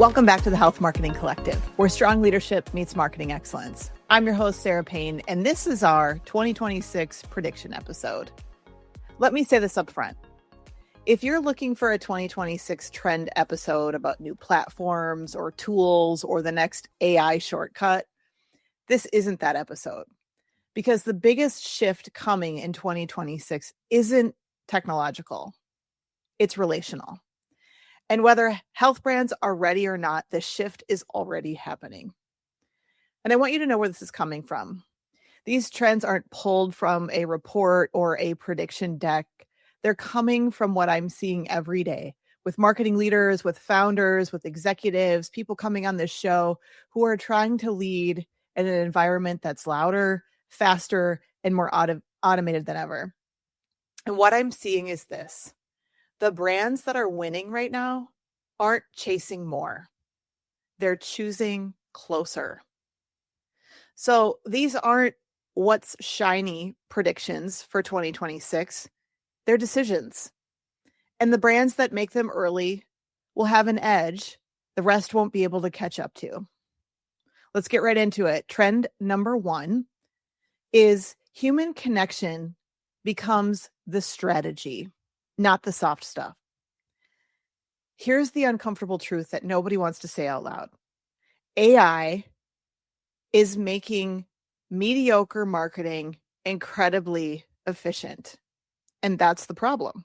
Welcome back to the Health Marketing Collective, where strong leadership meets marketing excellence. I'm your host, Sara Payne, and this is our 2026 prediction episode. Let me say this up front. If you're looking for a 2026 trend episode about new platforms or tools or the next AI shortcut, this isn't that episode. Because the biggest shift coming in 2026 isn't technological, it's relational. And whether health brands are ready or not, the shift is already happening. And I want you to know where this is coming from. These trends aren't pulled from a report or a prediction deck. They're coming from what I'm seeing every day with marketing leaders, with founders, with executives, people coming on this show who are trying to lead in an environment that's louder, faster, and more automated than ever. And what I'm seeing is this. The brands that are winning right now aren't chasing more. They're choosing closer. So these aren't what's shiny predictions for 2026. They're decisions. And the brands that make them early will have an edge the rest won't be able to catch up to. Let's get right into it. Trend number 1 is human connection becomes the strategy, not the soft stuff. Here's the uncomfortable truth that nobody wants to say out loud. AI is making mediocre marketing incredibly efficient. And that's the problem.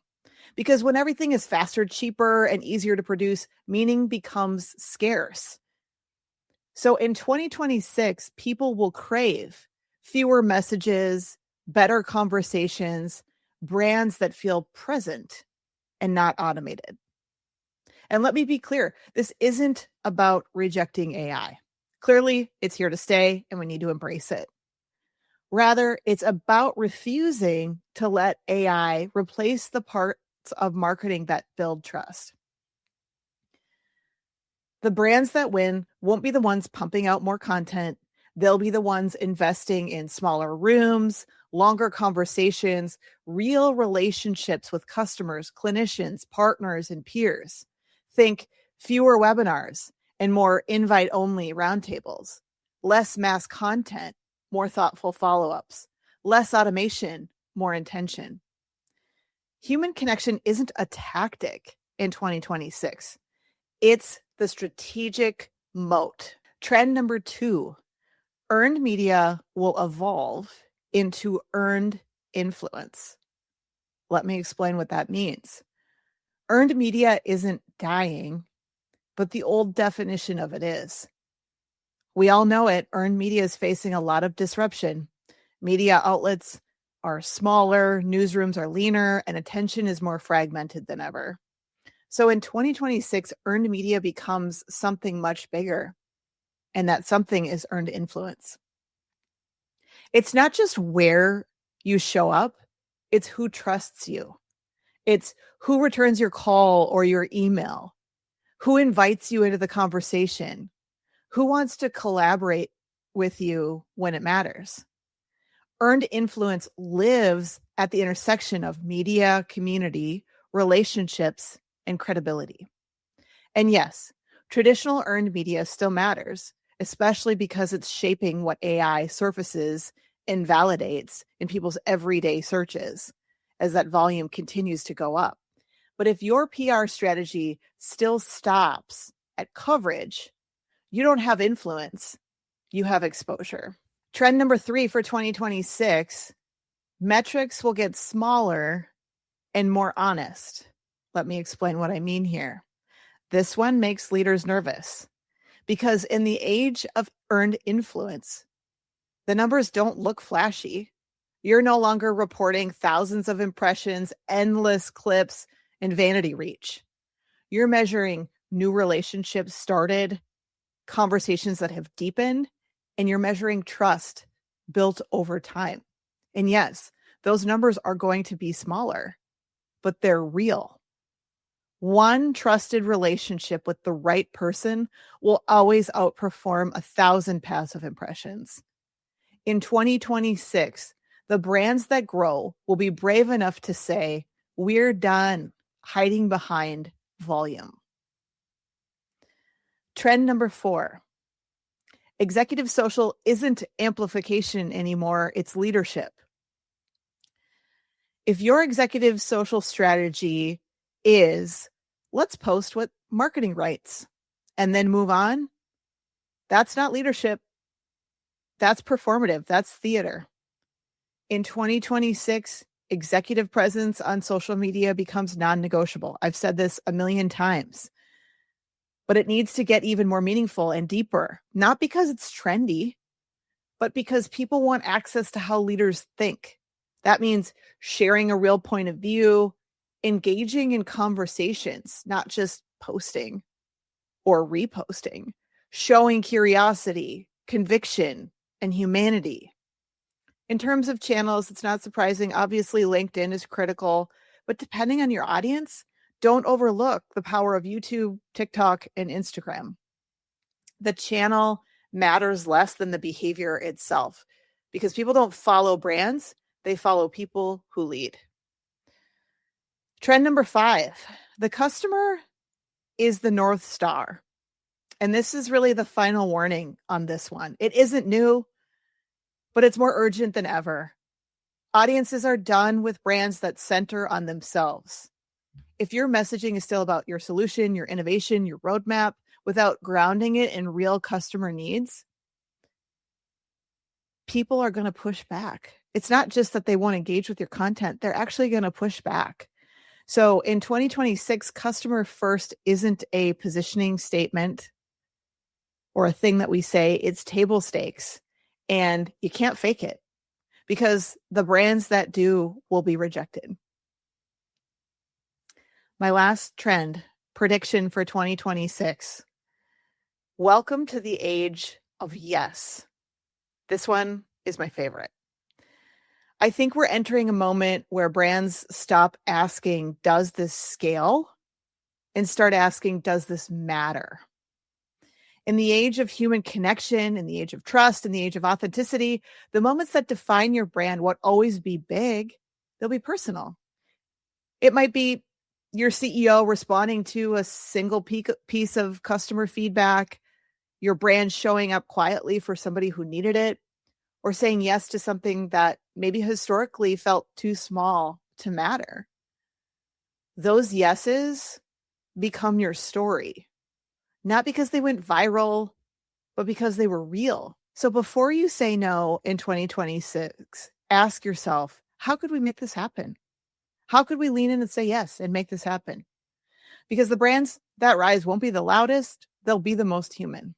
Because when everything is faster, cheaper, and easier to produce, meaning becomes scarce. So in 2026, people will crave fewer messages, better conversations, brands that feel present and not automated. And let me be clear, this isn't about rejecting AI. Clearly, it's here to stay and we need to embrace it. Rather, it's about refusing to let AI replace the parts of marketing that build trust. The brands that win won't be the ones pumping out more content. They'll be the ones investing in smaller rooms, longer conversations, real relationships with customers, clinicians, partners, and peers. Think fewer webinars and more invite-only roundtables, less mass content, more thoughtful follow-ups, less automation, more intention. Human connection isn't a tactic in 2026. It's the strategic moat. Trend number 2. Earned media will evolve into earned influence. Let me explain what that means. Earned media isn't dying, but the old definition of it is. We all know it. Earned media is facing a lot of disruption. Media outlets are smaller, newsrooms are leaner, and attention is more fragmented than ever. So in 2026, earned media becomes something much bigger. And that something is earned influence. It's not just where you show up, it's who trusts you. It's who returns your call or your email, who invites you into the conversation, who wants to collaborate with you when it matters. Earned influence lives at the intersection of media, community, relationships, and credibility. And yes, traditional earned media still matters, especially because it's shaping what AI surfaces and validates in people's everyday searches as that volume continues to go up. But if your PR strategy still stops at coverage, you don't have influence, you have exposure. Trend number 3 for 2026, metrics will get smaller and more honest. Let me explain what I mean here. This one makes leaders nervous because in the age of earned influence, the numbers don't look flashy. You're no longer reporting thousands of impressions, endless clips, and vanity reach. You're measuring new relationships started, conversations that have deepened, and you're measuring trust built over time. And yes, those numbers are going to be smaller, but they're real. One trusted relationship with the right person will always outperform 1,000 passive impressions. In 2026, the brands that grow will be brave enough to say, we're done hiding behind volume. Trend number 4. Executive social isn't amplification anymore, it's leadership. If your executive social strategy is, let's post what marketing writes and then move on, that's not leadership. That's performative. That's theater. In 2026, executive presence on social media becomes non-negotiable. I've said this a million times, but it needs to get even more meaningful and deeper, not because it's trendy, but because people want access to how leaders think. That means sharing a real point of view, engaging in conversations, not just posting or reposting, showing curiosity, conviction, and humanity. In terms of channels, it's not surprising. Obviously, LinkedIn is critical, but depending on your audience, don't overlook the power of YouTube, TikTok, and Instagram. The channel matters less than the behavior itself because people don't follow brands, they follow people who lead. Trend number 5, the customer is the North Star. And this is really the final warning on this one. It isn't new, but it's more urgent than ever. Audiences are done with brands that center on themselves. If your messaging is still about your solution, your innovation, your roadmap, without grounding it in real customer needs, people are going to push back. It's not just that they won't engage with your content, they're actually going to push back. So in 2026, customer first isn't a positioning statement or a thing that we say, it's table stakes. And you can't fake it because the brands that do will be rejected. My last trend prediction for 2026. Welcome to the age of yes. This one is my favorite. I think we're entering a moment where brands stop asking, does this scale? And start asking, does this matter? In the age of human connection, in the age of trust, in the age of authenticity, the moments that define your brand won't always be big. They'll be personal. It might be your CEO responding to a single piece of customer feedback, your brand showing up quietly for somebody who needed it, or saying yes to something that maybe historically felt too small to matter. Those yeses become your story, not because they went viral, but because they were real. So before you say no in 2026, ask yourself, how could we make this happen? How could we lean in and say yes and make this happen? Because the brands that rise won't be the loudest, they'll be the most human.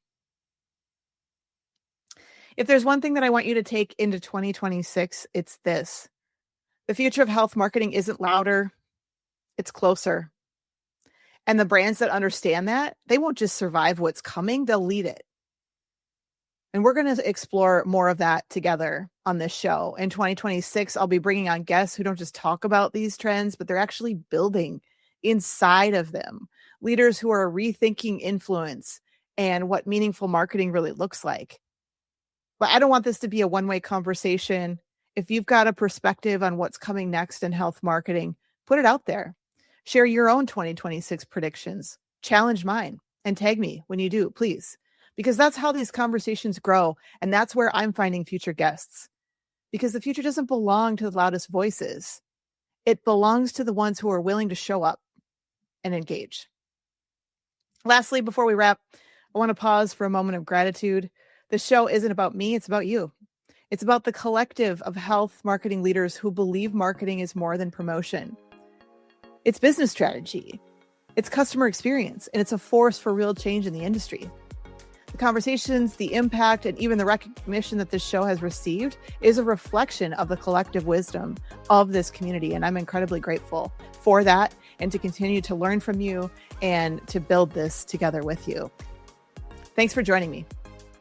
If there's one thing that I want you to take into 2026, it's this. The future of health marketing isn't louder, it's closer. And the brands that understand that, they won't just survive what's coming, they'll lead it. And we're going to explore more of that together on this show. In 2026, I'll be bringing on guests who don't just talk about these trends, but they're actually building inside of them. Leaders who are rethinking influence and what meaningful marketing really looks like. But I don't want this to be a one-way conversation. If you've got a perspective on what's coming next in health marketing, put it out there. Share your own 2026 predictions. Challenge mine and tag me when you do, please. Because that's how these conversations grow. And that's where I'm finding future guests. Because the future doesn't belong to the loudest voices. It belongs to the ones who are willing to show up and engage. Lastly, before we wrap, I want to pause for a moment of gratitude. The show isn't about me, it's about you. It's about the collective of health marketing leaders who believe marketing is more than promotion. It's business strategy, it's customer experience, and it's a force for real change in the industry. The conversations, the impact, and even the recognition that this show has received is a reflection of the collective wisdom of this community. And I'm incredibly grateful for that and to continue to learn from you and to build this together with you. Thanks for joining me.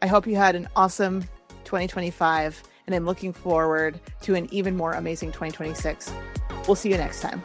I hope you had an awesome 2025, and I'm looking forward to an even more amazing 2026. We'll see you next time.